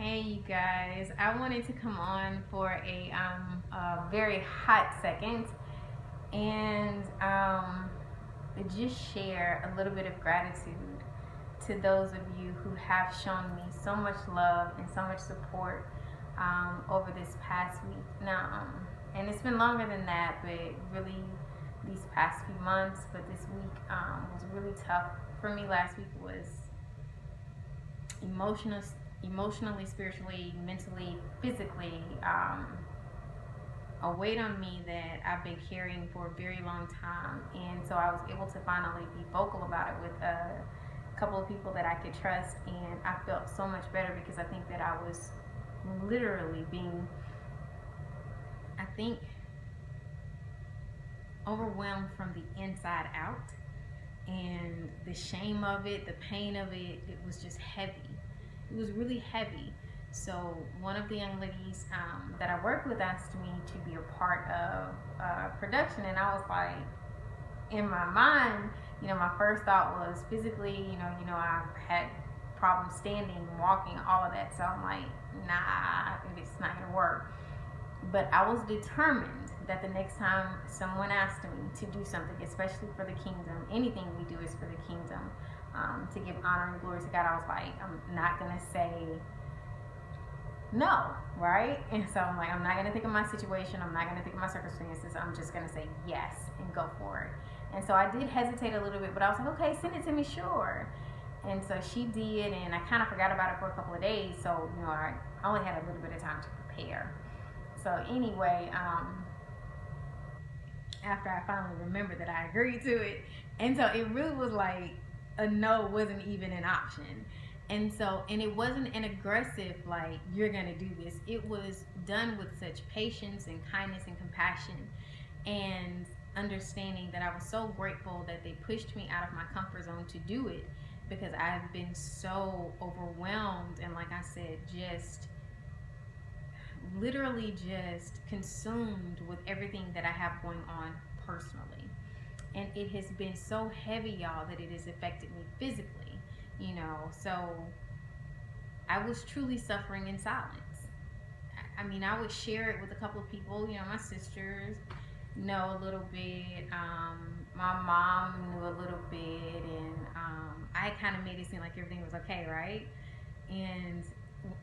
Hey, you guys. I wanted to come on for a very hot second and just share a little bit of gratitude to those of you who have shown me so much love and so much support over this past week. And it's been longer than that, but really these past few months. But this week was really tough for me. Last week was emotional, emotionally, spiritually, mentally, physically, a weight on me that I've been carrying for a very long time. And so I was able to finally be vocal about it with a couple of people that I could trust. And I felt so much better because I think that I was literally being, I think, overwhelmed from the inside out. And the shame of it, the pain of it, it was just heavy. It was really heavy. So one of the young ladies that I work with asked me to be a part of production, and I was like, in my mind, my first thought was physically, I've had problems standing, walking, all of that. So I'm like, nah, it's not gonna work. But I was determined that the next time someone asked me to do something, especially for the kingdom, anything we do is for the kingdom, to give honor and glory to God, I was like, I'm not going to say no, right? And so I'm like, I'm not going to think of my situation. I'm not going to think of my circumstances. I'm just going to say yes and go for it. And so I did hesitate a little bit, but I was like, okay, send it to me, sure. And so she did, and I kind of forgot about it for a couple of days. So, I only had a little bit of time to prepare. So anyway, after I finally remembered that I agreed to it, and so it really was like a no wasn't even an option. And it wasn't an aggressive, like, you're gonna do this. It was done with such patience and kindness and compassion and understanding that I was so grateful that they pushed me out of my comfort zone to do it, because I've been so overwhelmed and, like I said, just literally just consumed with everything that I have going on personally. And it has been so heavy, y'all, that it has affected me physically. So I was truly suffering in silence. I mean, I would share it with a couple of people, my sisters know a little bit, my mom knew a little bit, and I kind of made it seem like everything was okay, right? And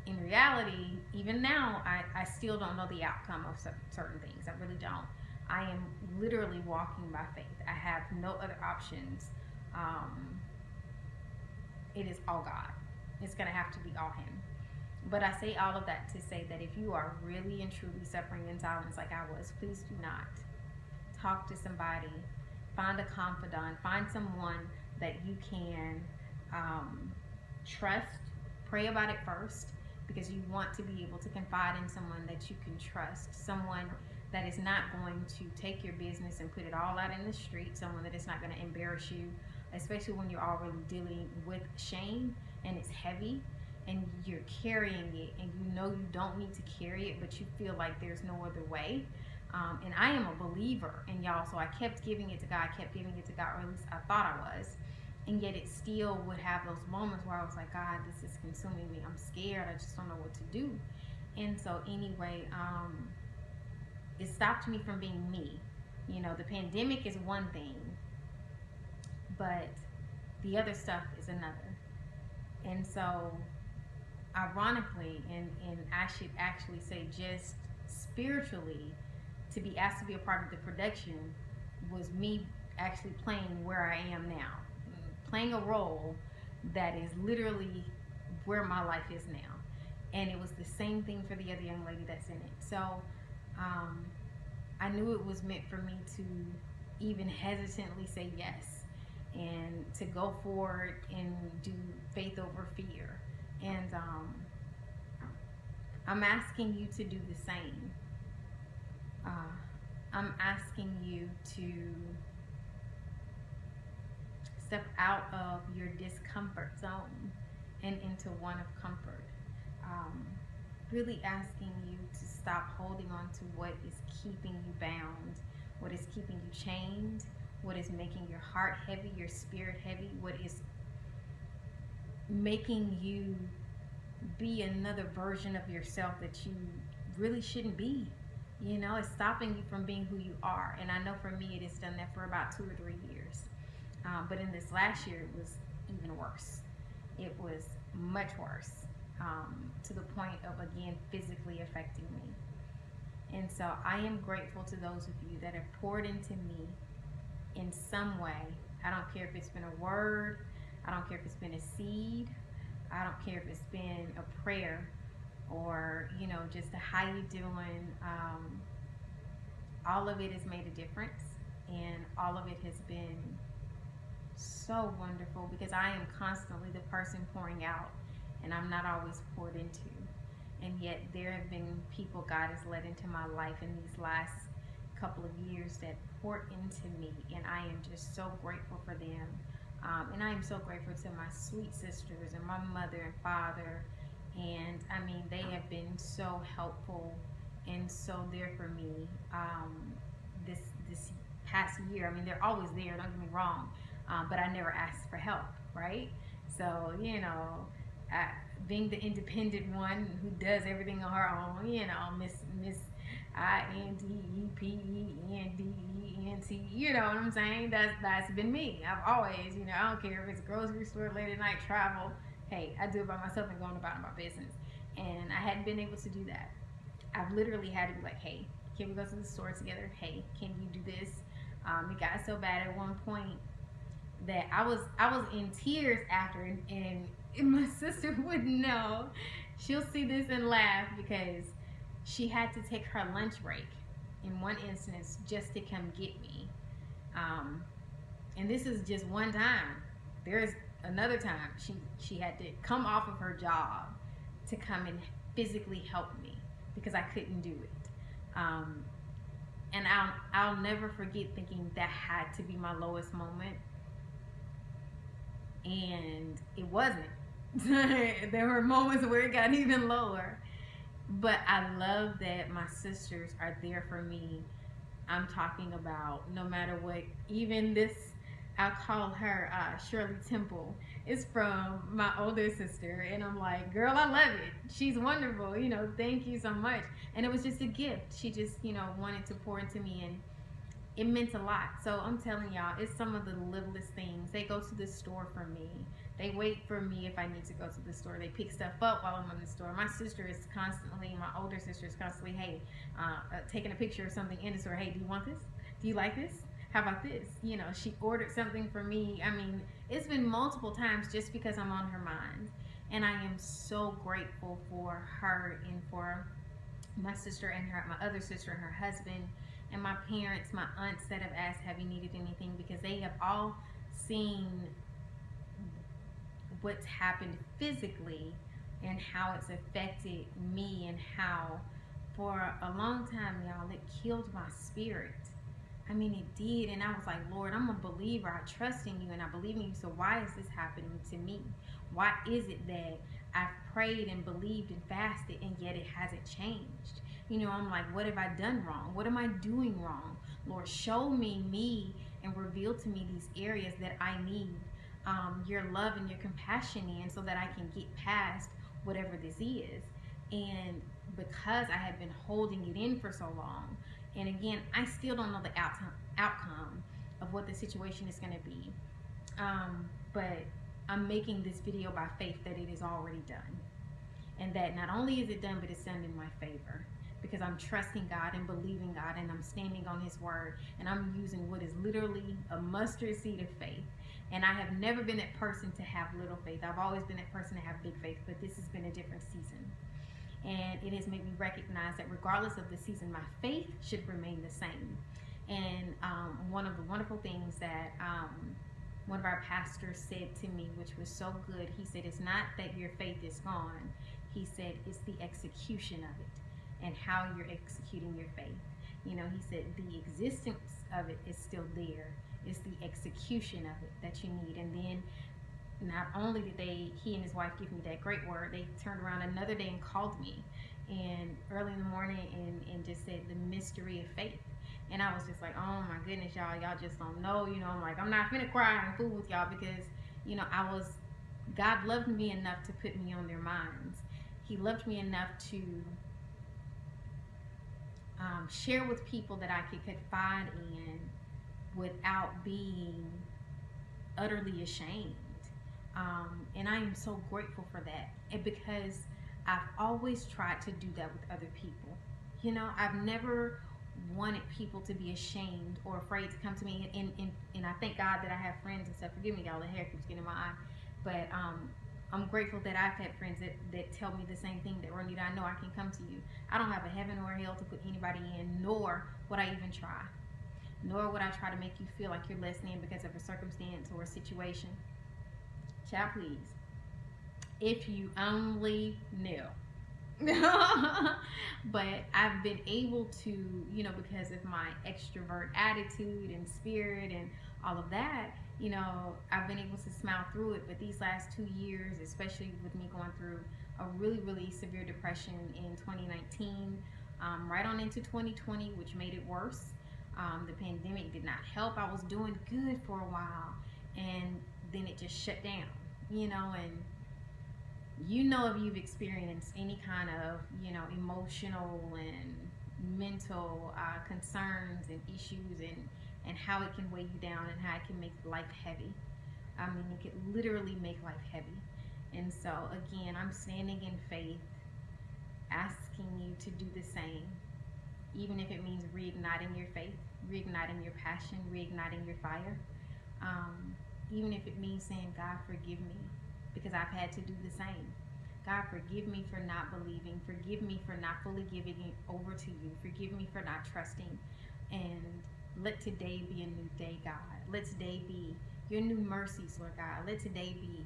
in reality, even now, I still don't know the outcome of certain things. I really don't. I am literally walking by faith. I have no other options. It is all God. It's going to have to be all Him. But I say all of that to say that if you are really and truly suffering in silence like I was, please do not. Talk to somebody. Find a confidant. Find someone that you can trust. Pray about it first, because you want to be able to confide in someone that you can trust, someone that is not going to take your business and put it all out in the street, someone that is not going to embarrass you, especially when you're already dealing with shame and it's heavy and you're carrying it and you don't need to carry it, but you feel like there's no other way. And I am a believer, and y'all, so I kept giving it to God, or at least I thought I was. And yet it still would have those moments where I was like, God, this is consuming me. I'm scared. I just don't know what to do. And so anyway, it stopped me from being me. The pandemic is one thing, but the other stuff is another. And so ironically, and I should actually say just spiritually, to be asked to be a part of the production was me actually playing where I am now, playing a role that is literally where my life is now. And it was the same thing for the other young lady that's in it. So I knew it was meant for me to even hesitantly say yes and to go forward and do faith over fear. And I'm asking you to do the same. I'm asking you to step out of your discomfort zone and into one of comfort. Really asking you to stop holding on to what is keeping you bound, what is keeping you chained, what is making your heart heavy, your spirit heavy, what is making you be another version of yourself that you really shouldn't be. It's stopping you from being who you are. And I know for me, it has done that for about 2 or 3 years. But in this last year, it was even worse. It was much worse, to the point of, again, physically affecting me. And so I am grateful to those of you that have poured into me in some way. I don't care if it's been a word, I don't care if it's been a seed, I don't care if it's been a prayer, or just a how you doing. All of it has made a difference, and all of it has been so wonderful, because I am constantly the person pouring out, and I'm not always poured into. And yet there have been people God has led into my life in these last couple of years that poured into me, and I am just so grateful for them. And I am so grateful to my sweet sisters and my mother and father. And I mean, they have been so helpful and so there for me, this past year. I mean, they're always there, don't get me wrong, but I never asked for help, right? So, being the independent one who does everything on her own, Miss INDEPENDENT, you know what I'm saying? That's been me. I've always, I don't care if it's a grocery store, late at night travel. Hey, I do it by myself and going about my business. And I hadn't been able to do that. I've literally had to be like, hey, can we go to the store together? Hey, can you do this? It got so bad at one point that I was in tears after, and my sister would know. She'll see this and laugh, because she had to take her lunch break in one instance just to come get me. And this is just one time. There's another time she had to come off of her job to come and physically help me because I couldn't do it. And I'll never forget thinking that had to be my lowest moment, and it wasn't. There were moments where it got even lower, but I love that my sisters are there for me. I'm talking about no matter what. Even this, I'll call her Shirley Temple. It's from my older sister, and I'm like, girl, I love it. She's wonderful. Thank you so much. And it was just a gift. She just wanted to pour into me, and it meant a lot. So I'm telling y'all, it's some of the littlest things. They go to the store for me. They wait for me if I need to go to the store. They pick stuff up while I'm in the store. My sister is constantly, my older sister is constantly, hey, taking a picture of something in the store. Hey, do you want this? Do you like this? How about this? She ordered something for me. I mean, it's been multiple times just because I'm on her mind. And I am so grateful for her, and for my sister and my other sister and her husband, and my parents, my aunts that have asked, have you needed anything? Because they have all seen what's happened physically and how it's affected me, and how for a long time, y'all, it killed my spirit. I mean, it did. And I was like, Lord, I'm a believer. I trust in you, and I believe in you. So why is this happening to me? Why is it that I've prayed and believed and fasted, and yet it hasn't changed? I'm like, what have I done wrong? What am I doing wrong? Lord, show me and reveal to me these areas that I need your love and your compassion in, so that I can get past whatever this is. And because I had been holding it in for so long, and again, I still don't know the outcome of what the situation is going to be, but I'm making this video by faith that it is already done, and that not only is it done, but it's done in my favor, because I'm trusting God and believing God, and I'm standing on His word, and I'm using what is literally a mustard seed of faith. And I have never been that person to have little faith. I've always been that person to have big faith, but this has been a different season. And it has made me recognize that regardless of the season, my faith should remain the same. And one of the wonderful things that one of our pastors said to me, which was so good, he said, it's not that your faith is gone. He said, it's the execution of it and how you're executing your faith. He said the existence of it is still there. It's the execution of it that you need. And then not only did he and his wife give me that great word, they turned around another day and called me, and early in the morning, and just said the mystery of faith. And I was just like, oh my goodness, y'all just don't know. I'm like, I'm not finna cry and fool with y'all, because God loved me enough to put me on their minds. He loved me enough to share with people that I could confide in without being utterly ashamed. And I am so grateful for that. And because I've always tried to do that with other people. You know, I've never wanted people to be ashamed or afraid to come to me. And I thank God that I have friends and stuff. Forgive me, y'all, the hair keeps getting in my eye. But I'm grateful that I've had friends that tell me the same thing, that Ronita, I know I can come to you. I don't have a heaven or a hell to put anybody in, nor would I even try. Nor would I try to make you feel like you're less than because of a circumstance or a situation. Child, please. If you only knew. But I've been able to, you know, because of my extrovert attitude and spirit and all of that, you know, I've been able to smile through it. But these last 2 years, especially with me going through a really, really severe depression in 2019, right on into 2020, which made it worse. The pandemic did not help. I was doing good for a while, and then it just shut down, you know, and you know, if you've experienced any kind of, you know, emotional and mental concerns and issues, and how it can weigh you down and how it can make life heavy. I mean, it could literally make life heavy. And so, again, I'm standing in faith, asking you to do the same, even if it means reigniting your faith, reigniting your passion, reigniting your fire. Even if it means saying, God, forgive me, because I've had to do the same. God, forgive me for not believing. Forgive me for not fully giving it over to you. Forgive me for not trusting. And let today be a new day, God. Let today be your new mercies, Lord God. Let today be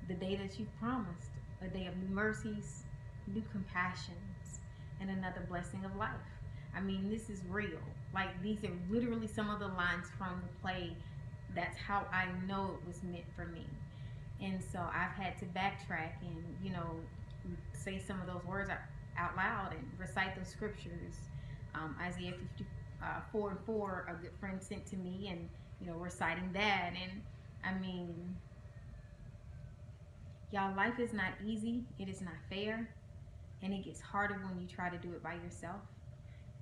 the day that you've promised, a day of new mercies, new compassions, and another blessing of life. I mean, this is real. Like, these are literally some of the lines from the play. That's how I know it was meant for me. And so I've had to backtrack and, you know, say some of those words out loud and recite those scriptures. Isaiah 54:4, a good friend sent to me, and, you know, reciting that. And I mean, y'all, life is not easy. It is not fair. And it gets harder when you try to do it by yourself.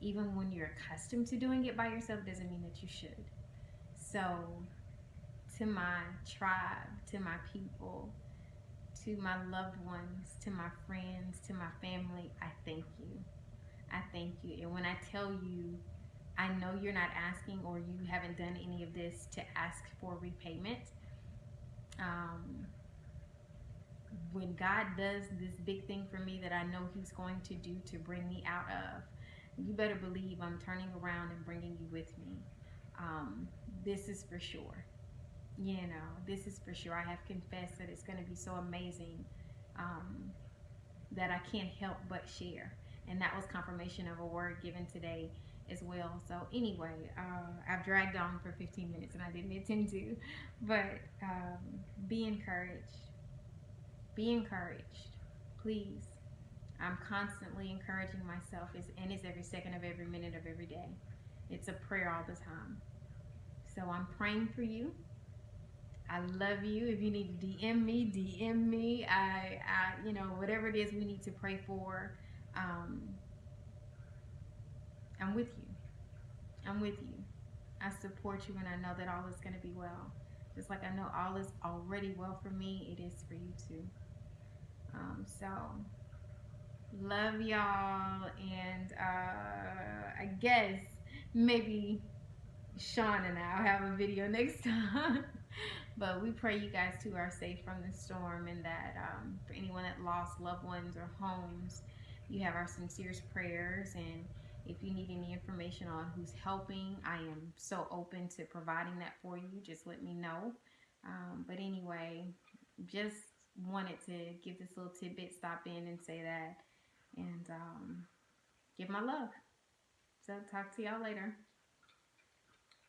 Even when you're accustomed to doing it by yourself, doesn't mean that you should. So, to my tribe, to my people, to my loved ones, to my friends, to my family, I thank you. I thank you. And when I tell you, I know you're not asking, or you haven't done any of this to ask for repayment. When God does this big thing for me that I know He's going to do to bring me out of, you better believe I'm turning around and bringing you with me. This is for sure. You know, this is for sure. I have confessed that it's going to be so amazing that I can't help but share. And that was confirmation of a word given today as well. So anyway, I've dragged on for 15 minutes and I didn't intend to. But be encouraged. Be encouraged. Please. I'm constantly encouraging myself, and it's every second of every minute of every day. It's a prayer all the time. So I'm praying for you. I love you. If you need to DM me. I you know, whatever it is we need to pray for, I'm with you. I'm with you. I support you, and I know that all is going to be well. Just like I know all is already well for me, it is for you too. So, love y'all, and I guess maybe Sean and I'll have a video next time. But we pray you guys too are safe from the storm, and that for anyone that lost loved ones or homes, you have our sincerest prayers. And if you need any information on who's helping, I am so open to providing that for you. Just let me know. But anyway, just wanted to give this little tidbit, stop in and say that, and give my love. So talk to y'all later.